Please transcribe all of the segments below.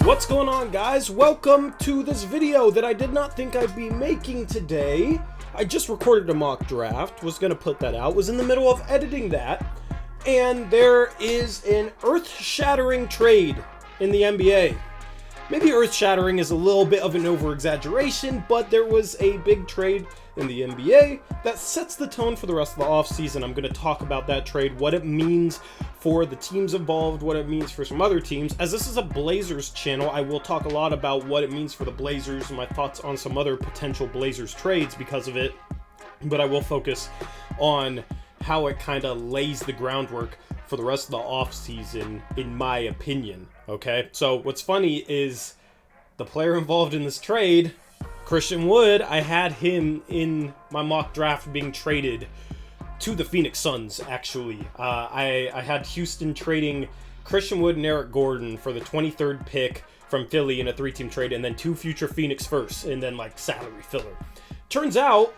What's going on, guys? Welcome to this video that I did not think I'd be making today. I just recorded a mock draft, was gonna put that out, was in the middle of editing that, and there is an earth-shattering trade in the NBA. Maybe earth-shattering is a little bit of an over-exaggeration, but there was a big trade in the NBA that sets the tone for the rest of the offseason. I'm going to talk about that trade, what it means for the teams involved, what it means for some other teams. As this is a Blazers channel, I will talk a lot about what it means for the Blazers and my thoughts on some other potential Blazers trades because of it, but I will focus on how it kind of lays the groundwork for the rest of the offseason, in my opinion. Okay, so what's funny is the player involved in this trade, Christian Wood, I had him in my mock draft being traded to the Phoenix Suns, actually. I had Houston trading Christian Wood and Eric Gordon for the 23rd pick from Philly in a 3-team trade, and then 2 future Phoenix firsts, and then like salary filler. Turns out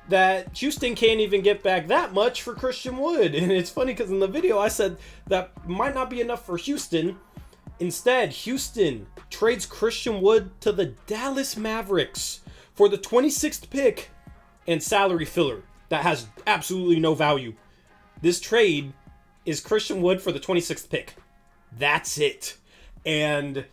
that Houston can't even get back that much for Christian Wood. And it's funny because in the video I said that might not be enough for Houston. Instead, Houston trades Christian Wood to the Dallas Mavericks for the 26th pick and salary filler that has absolutely no value. This trade is Christian Wood for the 26th pick. That's it. And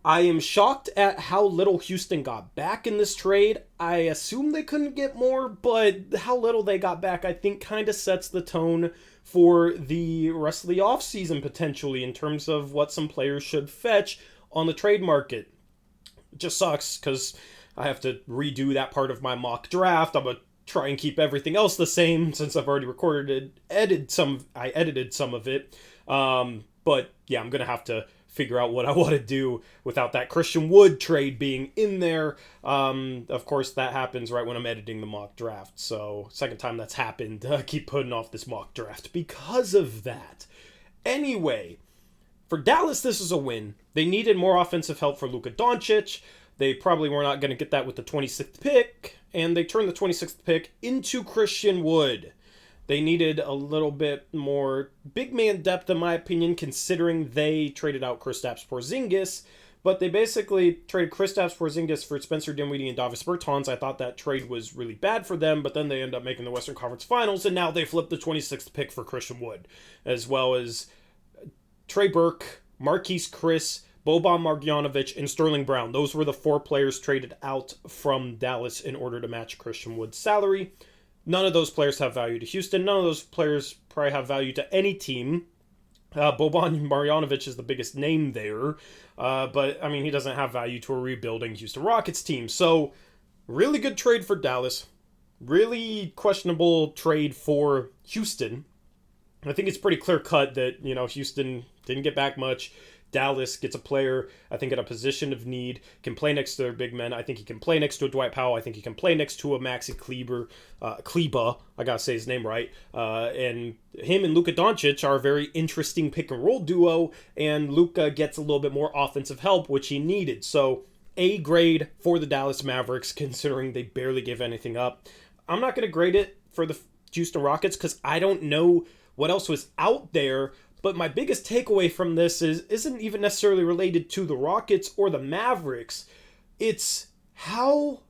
I am shocked at how little Houston got back in this trade. I assume they couldn't get more, but how little they got back, I think, kind of sets the tone for the rest of the offseason, potentially, in terms of what some players should fetch on the trade market. It just sucks, because I have to redo that part of my mock draft. I'm going to try and keep everything else the same, since I've already recorded it. I edited some of it. But, yeah, I'm going to have to figure out what I want to do without that Christian Wood trade being in there. Of course, that happens right when I'm editing the mock draft. So, second time that's happened. Keep putting off this mock draft because of that. Anyway, for Dallas, this is a win. They needed more offensive help for Luka Doncic. They probably were not going to get that with the 26th pick, and they turned the 26th pick into Christian Wood. They needed a little bit more big man depth, in my opinion, considering they traded out Kristaps Porzingis. But they basically traded Kristaps Porzingis for Spencer Dinwiddie and Davis Bertans. I thought that trade was really bad for them, but then they end up making the Western Conference Finals, and now they flipped the 26th pick for Christian Wood, as well as Trey Burke, Marquise Chris, Boban Marjanovic, and Sterling Brown. Those were the 4 players traded out from Dallas in order to match Christian Wood's salary. None of those players have value to Houston. None of those players probably have value to any team. Boban Marjanovic is the biggest name there. But, I mean, he doesn't have value to a rebuilding Houston Rockets team. So, really good trade for Dallas. Really questionable trade for Houston. I think it's pretty clear cut that, Houston didn't get back much. Dallas gets a player, I think, at a position of need, can play next to their big men. I think he can play next to a Dwight Powell. I think he can play next to a Maxi Kleber, I gotta say his name right. And him and Luka Doncic are a very interesting pick and roll duo, and Luka gets a little bit more offensive help, which he needed. So, A grade for the Dallas Mavericks, considering they barely gave anything up. I'm not gonna grade it for the Houston Rockets, because I don't know what else was out there. But my biggest takeaway from this isn't even necessarily related to the Rockets or the Mavericks. It's how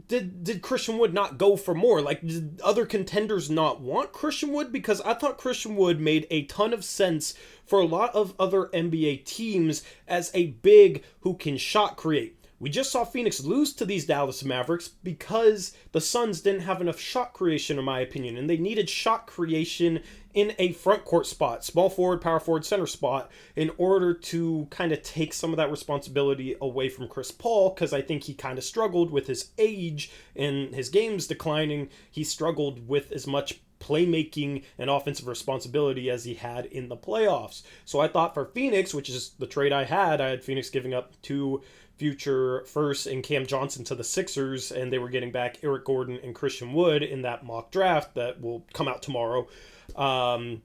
did Christian Wood not go for more? Like, did other contenders not want Christian Wood? Because I thought Christian Wood made a ton of sense for a lot of other NBA teams as a big who can shot create. We just saw Phoenix lose to these Dallas Mavericks because the Suns didn't have enough shot creation, in my opinion, and they needed shot creation in a front court spot, small forward, power forward, center spot, in order to kind of take some of that responsibility away from Chris Paul, because I think he kind of struggled with his age and his game's declining. He struggled with as much playmaking and offensive responsibility as he had in the playoffs. So I thought for Phoenix, which is the trade I had Phoenix giving up 2 future firsts and Cam Johnson to the Sixers, and they were getting back Eric Gordon and Christian Wood in that mock draft that will come out tomorrow. The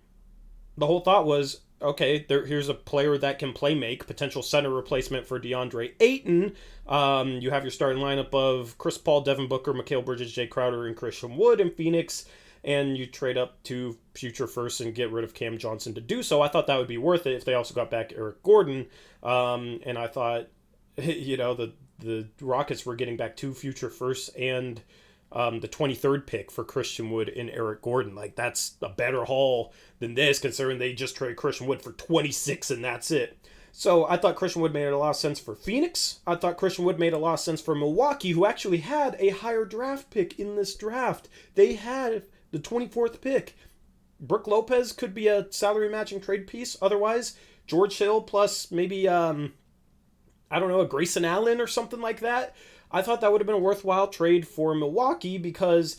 whole thought was, okay, here's a player that can play make, potential center replacement for DeAndre Ayton. You have your starting lineup of Chris Paul, Devin Booker, Mikal Bridges, Jay Crowder, and Christian Wood in Phoenix. and you trade up to future firsts and get rid of Cam Johnson to do so. I thought that would be worth it if they also got back Eric Gordon. And I thought, the Rockets were getting back 2 future firsts and the 23rd pick for Christian Wood and Eric Gordon. Like, that's a better haul than this, considering they just traded Christian Wood for 26 and that's it. So I thought Christian Wood made a lot of sense for Phoenix. I thought Christian Wood made a lot of sense for Milwaukee, who actually had a higher draft pick in this draft. They had the 24th pick. Brook Lopez could be a salary matching trade piece. Otherwise, George Hill plus maybe, a Grayson Allen or something like that. I thought that would have been a worthwhile trade for Milwaukee because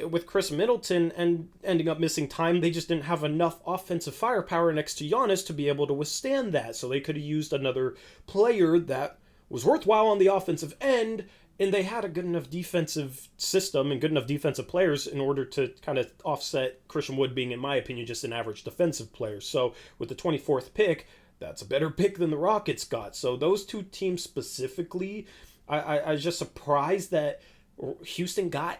with Chris Middleton and ending up missing time, they just didn't have enough offensive firepower next to Giannis to be able to withstand that. So they could have used another player that was worthwhile on the offensive end, and they had a good enough defensive system and good enough defensive players in order to kind of offset Christian Wood being, in my opinion, just an average defensive player. So with the 24th pick, that's a better pick than the Rockets got. So those two teams specifically, I was just surprised that Houston got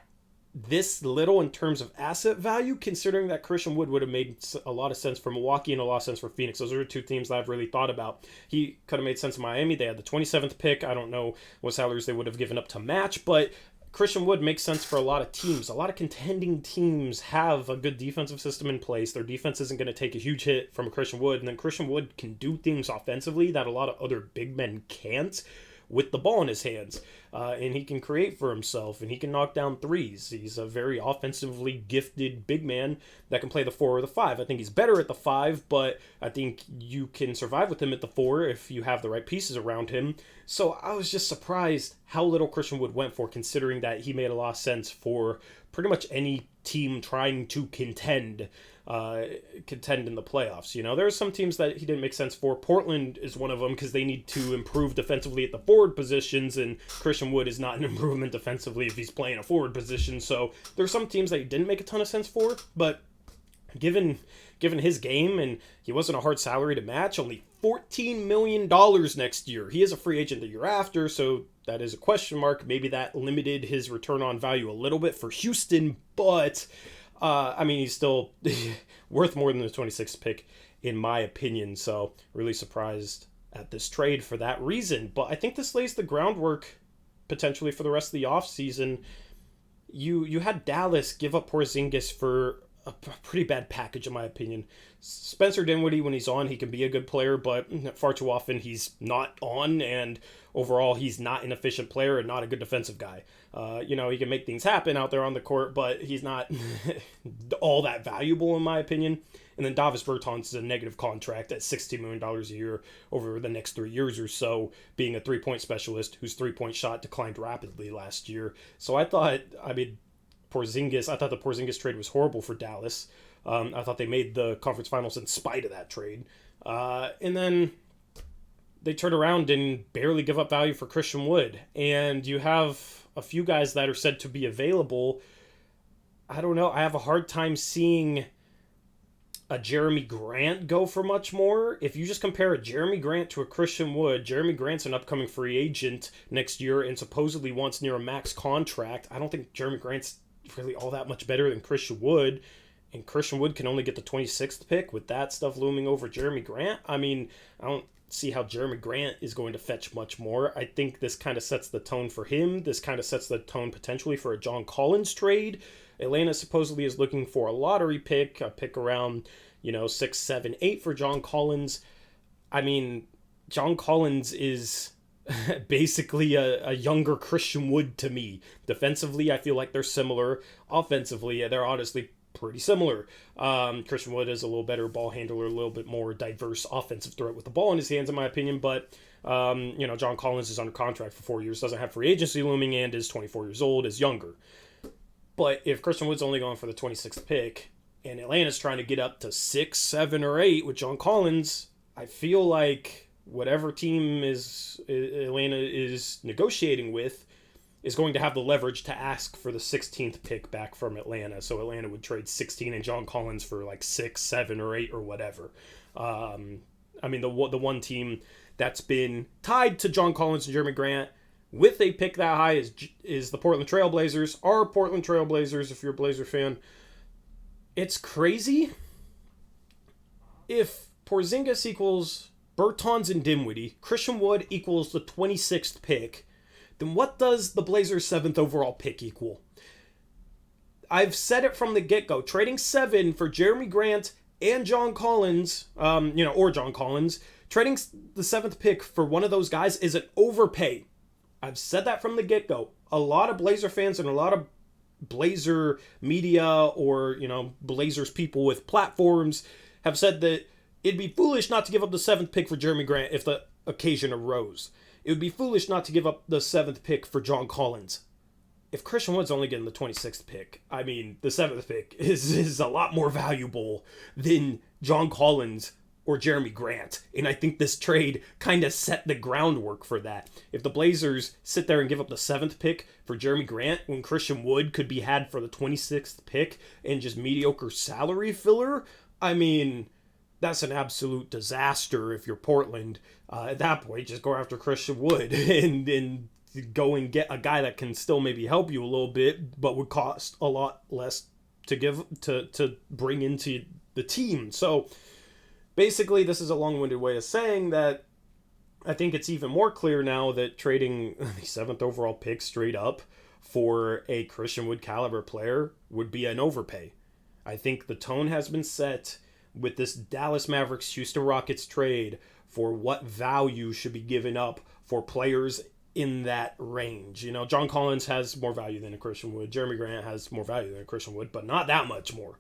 this little in terms of asset value, considering that Christian Wood would have made a lot of sense for Milwaukee and a lot of sense for Phoenix. Those are the two teams that I've really thought about. He could have made sense in Miami. They had the 27th pick. I don't know what salaries they would have given up to match, but Christian Wood makes sense for a lot of teams. A lot of contending teams have a good defensive system in place. Their defense isn't going to take a huge hit from a Christian Wood, and then Christian Wood can do things offensively that a lot of other big men can't with the ball in his hands. And he can create for himself, and he can knock down threes. He's a very offensively gifted big man that can play the 4 or the 5. I think he's better at the 5, but I think you can survive with him at the 4 if you have the right pieces around him. So I was just surprised how little Christian Wood went for, considering that he made a lot of sense for pretty much any team trying to contend in the playoffs. There are some teams that he didn't make sense for. Portland is one of them because they need to improve defensively at the forward positions, and Christian Wood is not an improvement defensively if he's playing a forward position. So there are some teams that he didn't make a ton of sense for, but given his game, and he wasn't a hard salary to match, only $14 million next year. He is a free agent the year after, so that is a question mark. Maybe that limited his return on value a little bit for Houston, but he's still worth more than the 26th pick, in my opinion. So really surprised at this trade for that reason. But I think this lays the groundwork potentially for the rest of the offseason. You had Dallas give up Porzingis for a pretty bad package, in my opinion. Spencer Dinwiddie, when he's on, he can be a good player, but far too often he's not on, and overall he's not an efficient player and not a good defensive guy. He can make things happen out there on the court, but he's not all that valuable, in my opinion. And then Davis Bertans is a negative contract at $16 million a year over the next 3 years or so, being a three-point specialist whose three-point shot declined rapidly last year. So I thought the Porzingis trade was horrible for Dallas. I thought they made the conference finals in spite of that trade. And then they turn around and barely give up value for Christian Wood. And you have a few guys that are said to be available. I don't know. I have a hard time seeing a Jeremy Grant go for much more. If you just compare a Jeremy Grant to a Christian Wood, Jeremy Grant's an upcoming free agent next year and supposedly wants near a max contract. I don't think Jeremy Grant's really all that much better than Christian Wood, and Christian Wood can only get the 26th pick with that stuff looming over Jeremy Grant. I don't see how Jeremy Grant is going to fetch much more. I think this kind of sets the tone for him. This kind of sets the tone potentially for a John Collins trade. Atlanta supposedly is looking for a lottery pick, a pick around, 6, 7, 8 for John Collins. John Collins is basically a younger Christian Wood to me. Defensively, I feel like they're similar. Offensively, they're honestly pretty similar. Christian Wood is a little better ball handler, a little bit more diverse offensive threat with the ball in his hands, in my opinion. But, John Collins is under contract for 4 years, doesn't have free agency looming, and is 24 years old, is younger. But if Christian Wood's only going for the 26th pick, and Atlanta's trying to get up to 6, 7, or 8 with John Collins, I feel like whatever team Atlanta is negotiating with is going to have the leverage to ask for the 16th pick back from Atlanta. So Atlanta would trade 16 and John Collins for like 6, 7, or 8 or whatever. The one team that's been tied to John Collins and Jeremy Grant with a pick that high is the Portland Trailblazers. Our Portland Trailblazers, if you're a Blazer fan, It's crazy. If Porzingis equals Bertans and Dinwiddie, Christian Wood equals the 26th pick, then what does the Blazers' 7th overall pick equal? I've said it from the get-go. Trading 7 for Jeremy Grant and John Collins, or John Collins, trading the 7th pick for one of those guys is an overpay. I've said that from the get-go. A lot of Blazer fans and a lot of Blazer media or, Blazers people with platforms have said that it'd be foolish not to give up the 7th pick for Jeremy Grant if the occasion arose. It would be foolish not to give up the 7th pick for John Collins. If Christian Wood's only getting the 26th pick, I mean, the 7th pick is a lot more valuable than John Collins or Jeremy Grant. And I think this trade kind of set the groundwork for that. If the Blazers sit there and give up the 7th pick for Jeremy Grant when Christian Wood could be had for the 26th pick and just mediocre salary filler, I mean, that's an absolute disaster if you're Portland. At that point, just go after Christian Wood and go and get a guy that can still maybe help you a little bit, but would cost a lot less to bring into the team. So basically, this is a long-winded way of saying that I think it's even more clear now that trading the 7th overall pick straight up for a Christian Wood caliber player would be an overpay. I think the tone has been set with this Dallas Mavericks Houston Rockets trade for what value should be given up for players in that range. John Collins has more value than a Christian Wood. Jeremy Grant has more value than a Christian Wood, but not that much more.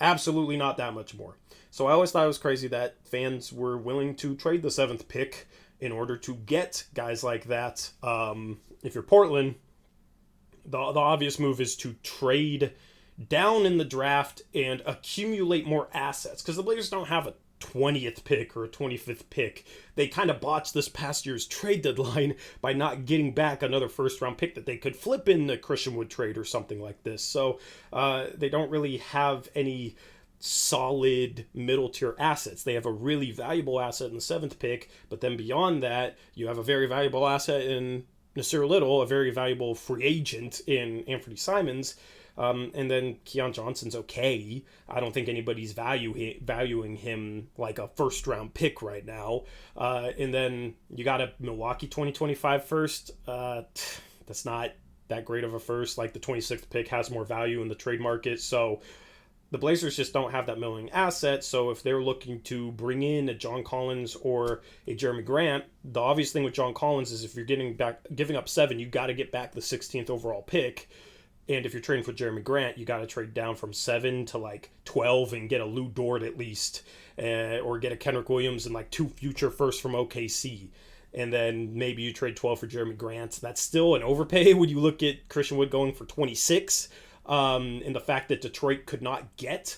Absolutely not that much more. So I always thought it was crazy that fans were willing to trade the 7th pick in order to get guys like that. If you're Portland, the obvious move is to trade down in the draft and accumulate more assets, because the Blazers don't have a 20th pick or a 25th pick. They kind of botched this past year's trade deadline by not getting back another first round pick that they could flip in the Christian Wood trade or something like this. So they don't really have any solid middle tier assets. They have a really valuable asset in the 7th pick, but then beyond that, you have a very valuable asset in Nasir Little, a very valuable free agent in Anthony Simons. And then Keon Johnson's okay. I don't think anybody's valuing him like a first round pick right now. And then you got a Milwaukee 2025 first. That's not that great of a first. Like the 26th pick has more value in the trade market. So the Blazers just don't have that milling asset. So if they're looking to bring in a John Collins or a Jeremy Grant, the obvious thing with John Collins is if you're giving up 7, you got to get back the 16th overall pick. And if you're trading for Jeremy Grant, you got to trade down from 7 to like 12 and get a Lou Dort at least, or get a Kendrick Williams and like 2 future firsts from OKC. And then maybe you trade 12 for Jeremy Grant. That's still an overpay when you look at Christian Wood going for 26. And the fact that Detroit could not get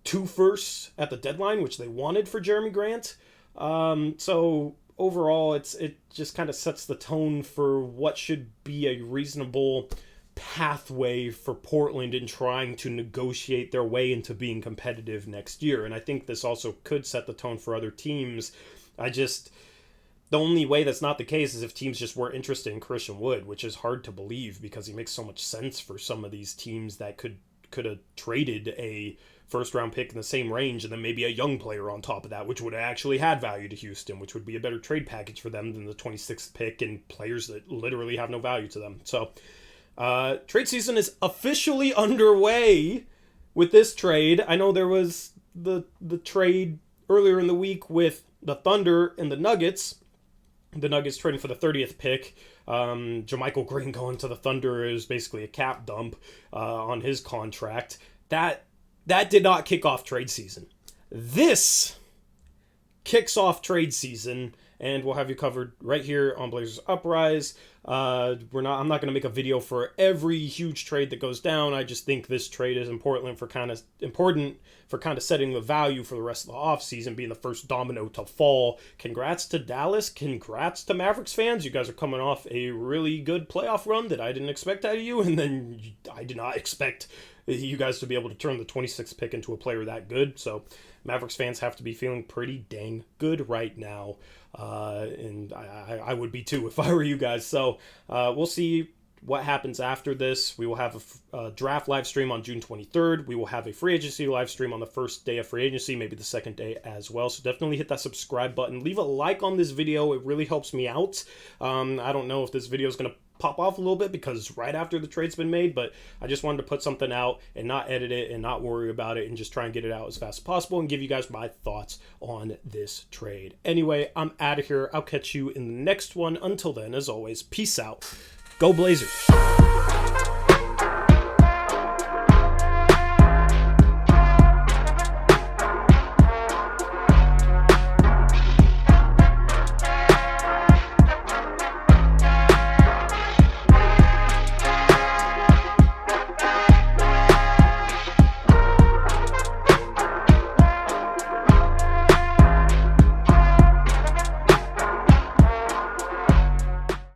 2 firsts at the deadline, which they wanted for Jeremy Grant. So overall, it just kind of sets the tone for what should be a reasonable pathway for Portland in trying to negotiate their way into being competitive next year. And I think this also could set the tone for other teams. The only way that's not the case is if teams just weren't interested in Christian Wood, which is hard to believe because he makes so much sense for some of these teams that could have traded a first round pick in the same range and then maybe a young player on top of that, which would have actually had value to Houston, which would be a better trade package for them than the 26th pick and players that literally have no value to them. So trade season is officially underway with this trade. I know there was the trade earlier in the week with the Thunder and the Nuggets. The Nuggets trading for the 30th pick. JaMychal Green going to the Thunder is basically a cap dump on his contract. That did not kick off trade season. This kicks off trade season, and we'll have you covered right here on Blazers Uprise. I'm not going to make a video for every huge trade that goes down. I just think this trade is important for kind of setting the value for the rest of the offseason, being the first domino to fall. Congrats to Dallas. Congrats to Mavericks fans. You guys are coming off a really good playoff run that I didn't expect out of you, and then I did not expect you guys to be able to turn the 26th pick into a player that good. So Mavericks fans have to be feeling pretty dang good right now. And I would be too if I were you guys. So we'll see what happens after this. We will have a draft live stream on June 23rd. We will have a free agency live stream on the first day of free agency, maybe the second day as well. So definitely hit that subscribe button. Leave a like on this video. It really helps me out. I don't know if this video is going to pop off a little bit because right after the trade's been made, but I just wanted to put something out and not edit it and not worry about it and just try and get it out as fast as possible and give you guys my thoughts on this trade. Anyway, I'm out of here. I'll catch you in the next one. Until then, as always, peace out. Go Blazers.